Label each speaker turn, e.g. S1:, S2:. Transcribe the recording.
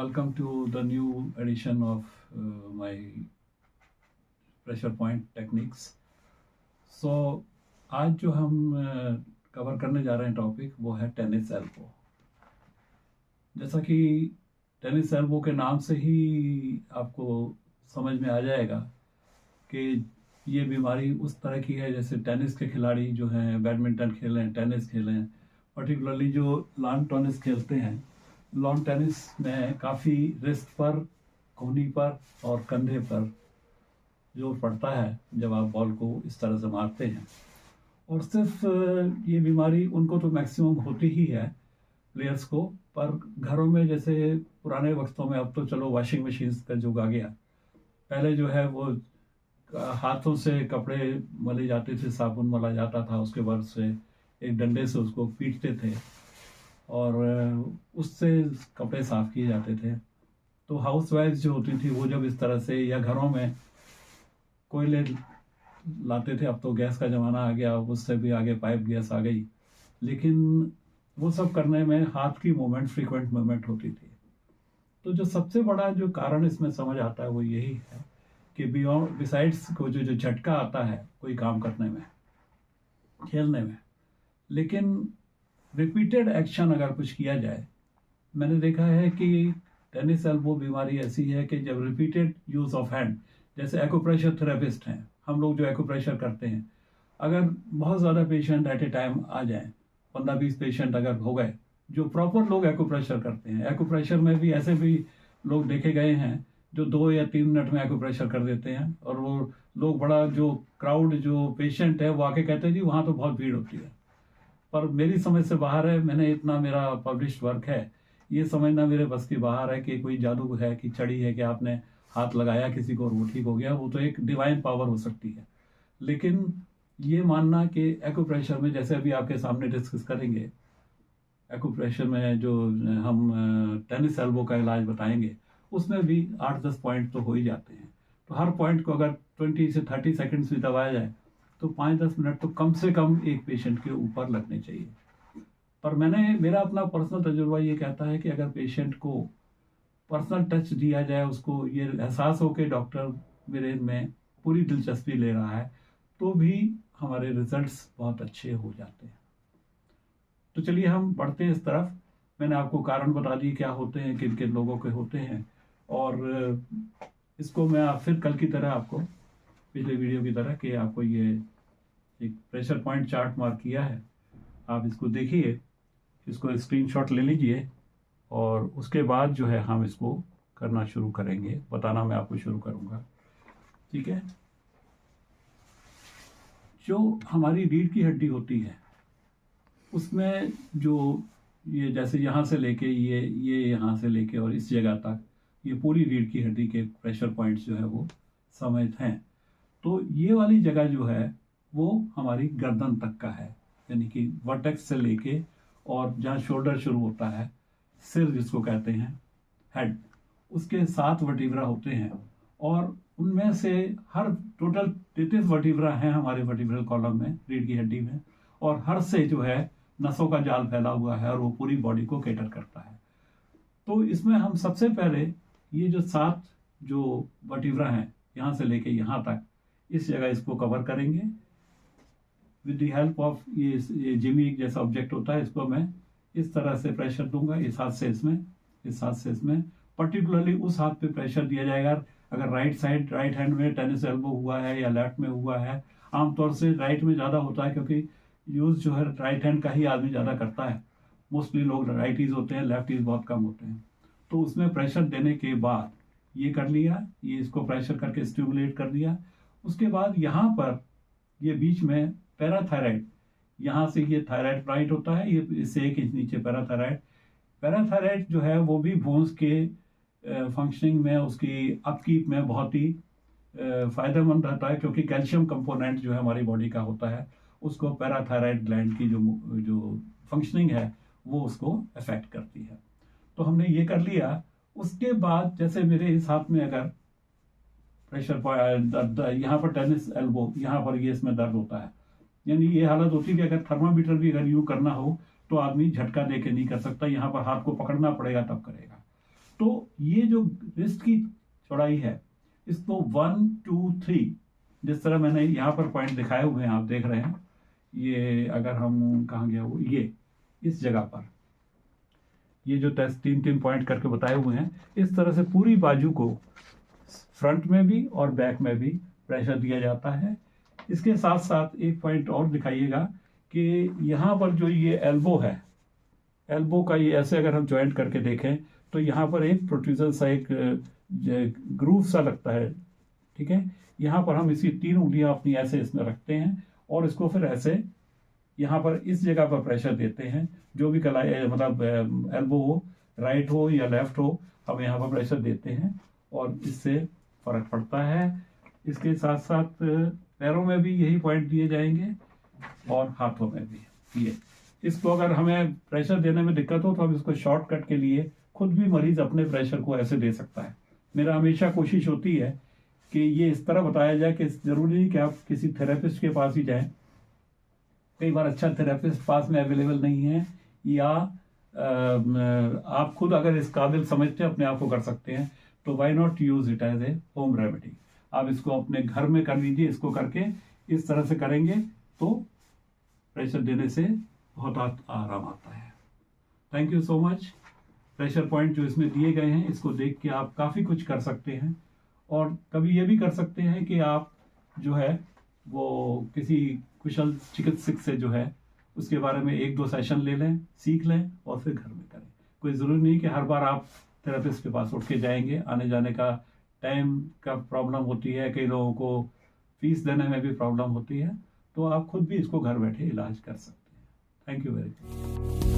S1: welcome to the new edition of my pressure point techniques. So आज जो हम cover करने जा रहे हैं टॉपिक वो है टेनिस एल्बो। जैसा कि टेनिस एल्बो के नाम से ही आपको समझ में आ जाएगा कि ये बीमारी उस तरह की है जैसे टेनिस के खिलाड़ी जो हैं बैडमिंटन खेलें, टेनिस खेलें, पर्टिकुलरली जो लॉन टेनिस खेलते हैं, लॉन टेनिस में काफ़ी रिस्ट पर, कोहनी पर और कंधे पर जोर पड़ता है जब आप बॉल को इस तरह से मारते हैं। और सिर्फ ये बीमारी उनको तो मैक्सिमम होती ही है प्लेयर्स को, पर घरों में जैसे पुराने वक्तों में, अब तो चलो वॉशिंग मशीन का युग आ गया, पहले जो है वो हाथों से कपड़े मले जाते थे, साबुन मला जाता था, उसके बाद से एक डंडे से उसको पीटते थे और उससे कपड़े साफ किए जाते थे। तो हाउस वाइफ्स जो होती थी वो जब इस तरह से, या घरों में कोयले लाते थे, अब तो गैस का ज़माना आ गया, उससे भी आगे पाइप गैस आ गई, लेकिन वो सब करने में हाथ की मूवमेंट, फ्रीक्वेंट मूवमेंट होती थी। तो जो सबसे बड़ा जो कारण इसमें समझ आता है वो यही है कि बिसाइड्स को जो झटका आता है कोई काम करने में, खेलने में, लेकिन रिपीटेड एक्शन अगर कुछ किया जाए, मैंने देखा है कि टेनिस एल्बो बीमारी ऐसी है कि जब रिपीटेड यूज ऑफ हैंड, जैसे एक्यूप्रेशर थेरेपिस्ट हैं, हम लोग जो एक्यूप्रेशर करते हैं, अगर बहुत ज़्यादा पेशेंट एट ए टाइम आ जाएं, 15-20 पेशेंट अगर हो गए, जो प्रॉपर लोग एक्यूप्रेशर करते हैं, एक्यूप्रेशर में भी ऐसे भी लोग देखे गए हैं जो 2 या 3 मिनट में एक्यूप्रेशर कर देते हैं, और वो लोग बड़ा, जो क्राउड, जो पेशेंट है वो आके कहते हैं जी वहाँ तो बहुत भीड़ होती है। पर मेरी समझ से बाहर है, मैंने इतना, मेरा पब्लिश्ड वर्क है, ये समझना मेरे बस की बाहर है कि कोई जादू है कि छड़ी है कि आपने हाथ लगाया किसी को और वो ठीक हो गया। वो तो एक डिवाइन पावर हो सकती है, लेकिन ये मानना कि एक्यूप्रेशर में, जैसे अभी आपके सामने डिस्कस करेंगे, एक्यूप्रेशर में जो हम टेनिस एल्बो का इलाज बताएंगे, उसमें भी 8-10 पॉइंट तो हो ही जाते हैं। तो हर पॉइंट को अगर 20 से 30 सेकेंड्स भी दबाया जाए तो 5-10 मिनट तो कम से कम एक पेशेंट के ऊपर लगने चाहिए। पर मेरा अपना पर्सनल तजुर्बा ये कहता है कि अगर पेशेंट को पर्सनल टच दिया जाए, उसको ये एहसास हो कि डॉक्टर मेरे में पूरी दिलचस्पी ले रहा है, तो भी हमारे रिजल्ट्स बहुत अच्छे हो जाते हैं। तो चलिए हम बढ़ते हैं इस तरफ। मैंने आपको कारण बता दिए क्या होते हैं, किन किन लोगों के होते हैं, और इसको मैं फिर कल की तरह आपको, पिछले वीडियो की तरह, कि आपको ये एक प्रेशर पॉइंट चार्ट मार्क किया है, आप इसको देखिए, इसको स्क्रीनशॉट ले लीजिए, और उसके बाद जो है हम इसको करना शुरू करेंगे, बताना मैं आपको शुरू करूंगा, ठीक है। जो हमारी रीढ़ की हड्डी होती है उसमें जो ये, जैसे यहाँ से लेके ये यहाँ से लेके और इस जगह तक, ये पूरी रीढ़ की हड्डी के प्रेशर पॉइंट्स जो है वो समाहित हैं। तो ये वाली जगह जो है वो हमारी गर्दन तक का है, यानी कि वर्टेक्स से लेके और जहाँ शोल्डर शुरू होता है, सिर जिसको कहते हैं, हेड, उसके 7 वर्टिब्रा होते हैं, और उनमें से हर टोटल 33 वर्टिब्रा हैं हमारे वर्टिब्रल कॉलम में, रीढ़ की हड्डी में, और हर से जो है नसों का जाल फैला हुआ है और वो पूरी बॉडी को कैटर करता है। तो इसमें हम सबसे पहले ये जो 7 जो वर्टिब्रा हैं, यहाँ से लेके यहाँ तक, इस जगह इसको कवर करेंगे विद द हेल्प ऑफ ये जिमी जैसा ऑब्जेक्ट होता है। इसको मैं इस तरह से प्रेशर दूंगा, इस हाथ से इसमें, इस हाथ से इसमें, पर्टिकुलरली उस हाथ पे प्रेशर दिया जाएगा अगर राइट हैंड में टेनिस एल्बो हुआ है या लेफ्ट में हुआ है। आमतौर से राइट में ज़्यादा होता है क्योंकि यूज जो है राइट हैंड का ही आदमी ज़्यादा करता है, मोस्टली लोग राइटीज होते हैं, लेफ्टीज बहुत कम होते हैं। तो उसमें प्रेशर देने के बाद ये कर लिया, ये इसको प्रेशर करके स्टिमुलेट कर दिया। उसके बाद यहाँ पर ये बीच में पैराथायराइड, यहाँ से ये थायराइड पॉइंट होता है, ये इससे 1 इंच नीचे पैराथायराइड जो है वो भी बोन्स के फंक्शनिंग में, उसकी अपकीप में बहुत ही फायदेमंद रहता है, क्योंकि कैल्शियम कंपोनेंट जो है हमारी बॉडी का होता है, उसको पैराथायराइड ग्लैंड की जो फंक्शनिंग है वो उसको अफेक्ट करती है। तो हमने ये कर लिया। उसके बाद जैसे मेरे इस हाथ में अगर प्रेशर दर्द, यहाँ पर टेनिस एल्बो, यहाँ पर ये इसमें दर्द होता है, यानी ये हालत होती है कि अगर थर्मामीटर भी अगर यूँ करना हो तो आदमी झटका दे के नहीं कर सकता, यहाँ पर हाथ को पकड़ना पड़ेगा तब करेगा। तो ये जो रिस्ट की चौड़ाई है इसको 1 2 3 जिस तरह मैंने यहाँ पर पॉइंट दिखाए हुए हैं, आप देख रहे हैं, ये अगर हम कहाँ गया वो ये इस जगह पर ये जो टेस्ट 3 पॉइंट करके बताए हुए हैं, इस तरह से पूरी बाजू को फ्रंट में भी और बैक में भी प्रेशर दिया जाता है। इसके साथ साथ एक पॉइंट और दिखाइएगा कि यहाँ पर जो ये एल्बो है, एल्बो का ये ऐसे अगर हम जॉइंट करके देखें तो यहाँ पर एक प्रोट्रूजन सा एक ग्रूव सा लगता है, ठीक है। यहाँ पर हम इसी 3 उंगलियां अपनी ऐसे इसमें रखते हैं और इसको फिर ऐसे यहाँ पर इस जगह पर प्रेशर देते हैं, जो भी कलाई मतलब एल्बो हो, राइट हो या लेफ्ट हो, हम यहाँ पर प्रेशर देते हैं और इससे फर्क पड़ता है। इसके साथ साथ पैरों में भी यही पॉइंट दिए जाएंगे और हाथों में भी ये। इसको अगर हमें प्रेशर देने में दिक्कत हो तो हम इसको शॉर्टकट के लिए खुद भी मरीज अपने प्रेशर को ऐसे दे सकता है। मेरा हमेशा कोशिश होती है कि ये इस तरह बताया जाए कि जरूरी नहीं कि आप किसी थेरेपिस्ट के पास ही जाएं, कई बार अच्छा थेरेपिस्ट पास में अवेलेबल नहीं है, या आप खुद अगर इस काबिल समझते हैं अपने आप को कर सकते हैं, तो why not use it as a home remedy. आप इसको अपने घर में कर लीजिए, इसको करके इस तरह से करेंगे तो प्रेशर देने से बहुत आराम आता है। Thank you so much. Pressure point जो इसमें दिए गए हैं इसको देख के आप काफ़ी कुछ कर सकते हैं, और कभी ये भी कर सकते हैं कि आप जो है वो किसी कुशल चिकित्सक से जो है उसके बारे में 1-2 सेशन ले लें, सीख लें और फिर घर में करें। कोई ज़रूरी नहीं कि हर बार आप थेरेपिस्ट के पास उठ के जाएंगे, आने जाने का टाइम का प्रॉब्लम होती है, कई लोगों को फीस देने में भी प्रॉब्लम होती है, तो आप खुद भी इसको घर बैठे इलाज कर सकते हैं। Thank you very much.